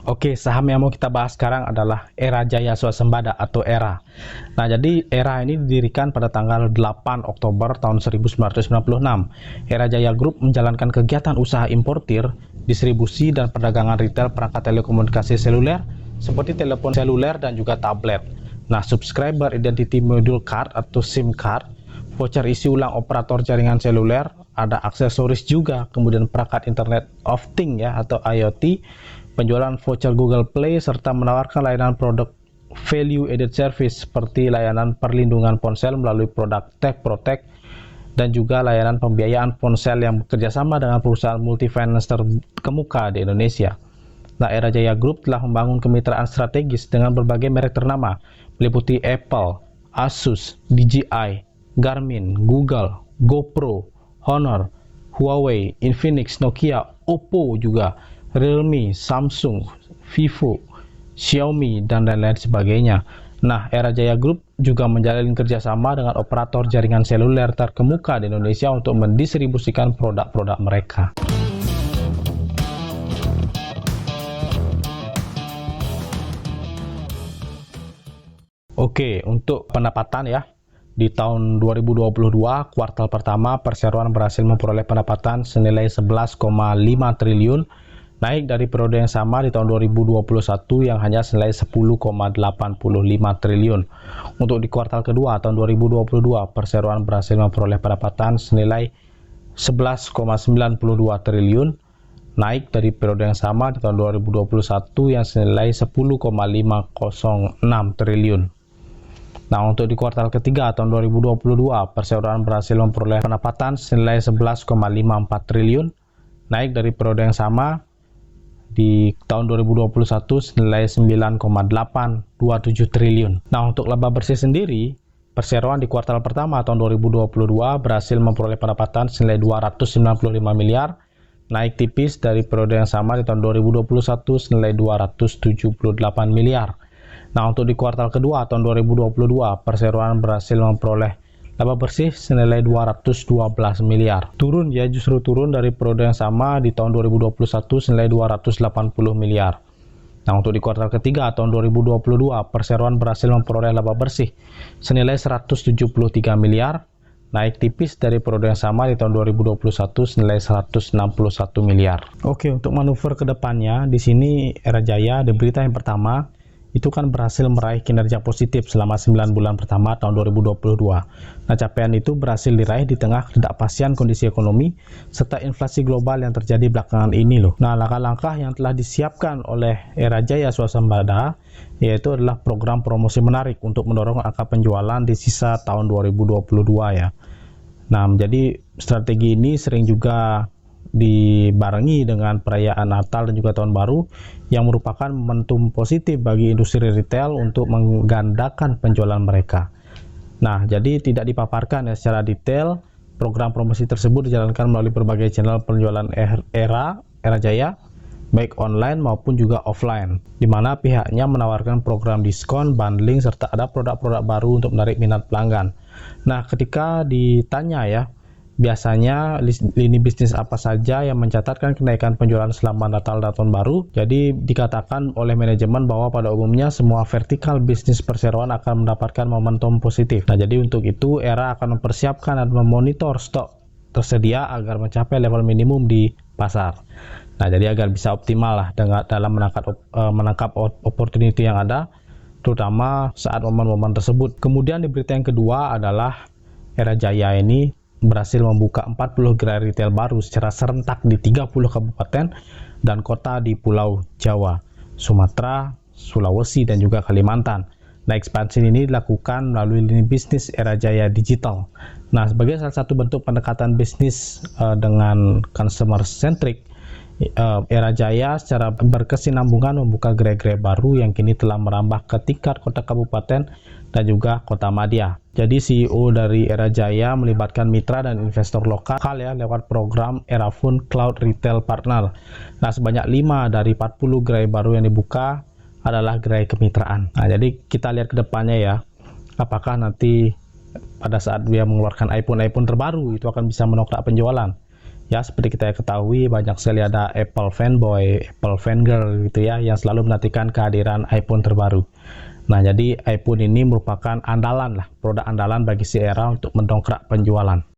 Oke, saham yang mau kita bahas sekarang adalah Era Jaya Swasembada atau ERA. Nah, jadi ERA ini didirikan pada tanggal 8 Oktober tahun 1996. Era Jaya Group menjalankan kegiatan usaha importir, distribusi, dan perdagangan retail perangkat telekomunikasi seluler seperti telepon seluler dan juga tablet. Nah, subscriber identity module card atau SIM card, voucher isi ulang operator jaringan seluler, ada aksesoris juga, kemudian perangkat Internet of Things ya atau IoT, penjualan voucher Google Play, serta menawarkan layanan produk value added service seperti layanan perlindungan ponsel melalui produk Tech Protect dan juga layanan pembiayaan ponsel yang bekerjasama dengan perusahaan multi-finance terkemuka di Indonesia. Nah, Era Jaya Group telah membangun kemitraan strategis dengan berbagai merek ternama, meliputi Apple, Asus, DJI, Garmin, Google, GoPro, Honor, Huawei, Infinix, Nokia, Oppo juga, Realme, Samsung, Vivo, Xiaomi, dan lain-lain sebagainya. Nah, Era Jaya Group juga menjalin kerjasama dengan operator jaringan seluler terkemuka di Indonesia untuk mendistribusikan produk-produk mereka. Oke, untuk pendapatan ya. Di tahun 2022, kuartal pertama, perseroan berhasil memperoleh pendapatan senilai 11,5 triliun, naik dari periode yang sama di tahun 2021 yang hanya senilai 10,85 triliun. Untuk di kuartal kedua tahun 2022, perseroan berhasil memperoleh pendapatan senilai 11,92 triliun, naik dari periode yang sama di tahun 2021 yang senilai 10,506 triliun. Nah, untuk di kuartal ketiga tahun 2022, perseroan berhasil memperoleh pendapatan senilai 11,54 triliun, naik dari periode yang sama di tahun 2021 senilai 9,827 triliun. Nah, untuk laba bersih sendiri, perseroan di kuartal pertama tahun 2022 berhasil memperoleh pendapatan senilai 295 miliar, naik tipis dari periode yang sama di tahun 2021 senilai 278 miliar. Nah, untuk di kuartal kedua tahun 2022, perseroan berhasil memperoleh laba bersih senilai 212 miliar. Turun ya, justru turun dari periode yang sama di tahun 2021 senilai 280 miliar. Nah, untuk di kuartal ketiga tahun 2022, perseroan berhasil memperoleh laba bersih senilai 173 miliar, naik tipis dari periode yang sama di tahun 2021 senilai 161 miliar. Oke, untuk manuver ke depannya, di sini Era Jaya, di berita yang pertama, itu kan berhasil meraih kinerja positif selama 9 bulan pertama tahun 2022. Nah, capaian itu berhasil diraih di tengah ketidakpastian kondisi ekonomi serta inflasi global yang terjadi belakangan ini loh. Nah, langkah-langkah yang telah disiapkan oleh Era Jaya Swasembada yaitu adalah program promosi menarik untuk mendorong angka penjualan di sisa tahun 2022 ya. Nah, jadi strategi ini sering juga dibarengi dengan perayaan Natal dan juga Tahun Baru yang merupakan momentum positif bagi industri retail untuk menggandakan penjualan mereka. Nah, jadi tidak dipaparkan ya secara detail, program promosi tersebut dijalankan melalui berbagai channel penjualan Era Jaya, baik online maupun juga offline, di mana pihaknya menawarkan program diskon, bundling, serta ada produk-produk baru untuk menarik minat pelanggan. Nah, ketika ditanya ya, biasanya lini bisnis apa saja yang mencatatkan kenaikan penjualan selama Natal dan Tahun Baru? Jadi dikatakan oleh manajemen bahwa pada umumnya semua vertikal bisnis perseroan akan mendapatkan momentum positif. Nah, jadi untuk itu Era akan mempersiapkan dan memonitor stok tersedia agar mencapai level minimum di pasar. Nah, jadi agar bisa optimal lah dalam menangkap opportunity yang ada, terutama saat momen-momen tersebut. Kemudian di berita yang kedua adalah Era Jaya ini berhasil membuka 40 gerai retail baru secara serentak di 30 kabupaten dan kota di Pulau Jawa, Sumatera, Sulawesi, dan juga Kalimantan. Nah, ekspansi ini dilakukan melalui lini bisnis Era Jaya Digital. Nah, sebagai salah satu bentuk pendekatan bisnis dengan consumer centric, Era Jaya secara berkesinambungan membuka gerai-gerai baru yang kini telah merambah ke tingkat kota kabupaten dan juga kota madya. Jadi CEO dari Era Jaya melibatkan mitra dan investor lokal ya lewat program Erafone Cloud Retail Partner. Nah, sebanyak 5 dari 40 gerai baru yang dibuka adalah gerai kemitraan. Nah, jadi kita lihat ke depannya ya, apakah nanti pada saat dia mengeluarkan iPhone terbaru itu akan bisa menokrak penjualan. Ya, seperti kita ketahui, banyak sekali ada Apple fanboy, Apple fangirl gitu ya, yang selalu menantikan kehadiran iPhone terbaru. Nah, jadi iPhone ini merupakan andalan lah, produk andalan bagi si era untuk mendongkrak penjualan.